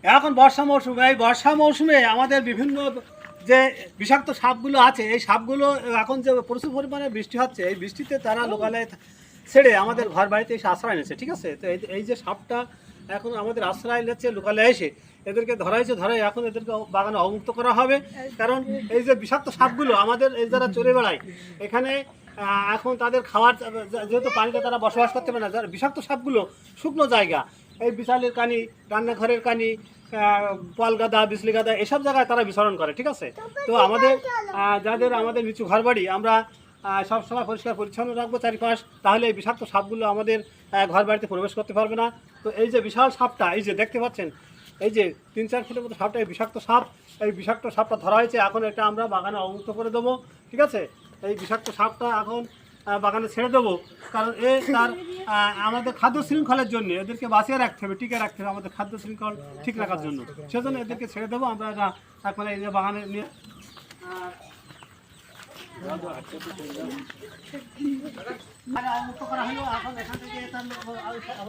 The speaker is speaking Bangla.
এখন বর্ষা মৌসুম, এই বর্ষা মৌসুমে আমাদের বিভিন্ন যে বিষাক্ত সাপগুলো আছে, এই সাপগুলো এখন যে প্রচুর পরিমাণে বৃষ্টি হচ্ছে, এই বৃষ্টিতে তারা লোকালয়ে ছেড়ে আমাদের ঘর বাড়িতে এসে আশ্রয় নিচ্ছে। ঠিক আছে, তো এই যে সাপটা এখন আমাদের আশ্রয় নিচ্ছে লোকালয়ে এসে, এদেরকে ধরে এখন এদেরকে বাগানে অবমুক্ত করা হবে। কারণ এই যে বিষাক্ত সাপগুলো আমাদের এই যারা চড়ে বেড়ায় এখানে, এখন তাদের খাওয়ার যেহেতু পানিতে তারা বসবাস করতে পারে না, যারা বিষাক্ত সাপগুলো শুকনো জায়গা, এই বিশালের কানি, রান্নাঘরের কানি, পাল গাদা, বিজলি গাদা, এসব জায়গায় তারা বিচরণ করে। ঠিক আছে, তো আমাদের যাদের আমাদের নিচু ঘর বাড়ি, আমরা সবসময় পরিষ্কার পরিচ্ছন্ন রাখবো চারিপাশ, তাহলে এই বিষাক্ত সাপগুলো আমাদের ঘর বাড়িতে প্রবেশ করতে পারবে না। তো এই যে বিশাল সাপটা, এই যে দেখতে পাচ্ছেন, এই যে 3-4 ফুটের মতো সাপটা, এই বিষাক্ত সাপ, এই বিষাক্ত সাপটা ধরা হয়েছে। এখন এটা আমরা বাগানে অবমুক্ত করে দেবো। ঠিক আছে, এই বিষাক্ত সাপটা এখন বাগানে ছেড়ে দেবো, কারণ তার আমাদের খাদ্য শৃঙ্খলের জন্য এদেরকে বাঁচিয়ে রাখতে হবে, টিকে রাখতে হবে আমাদের খাদ্য শৃঙ্খল ঠিক রাখার জন্য। সেজন্য এদেরকে ছেড়ে দেবো আমরা। এখন এই যে বাগানে নিয়ে মুক্ত করা হলো। এখন এখান থেকে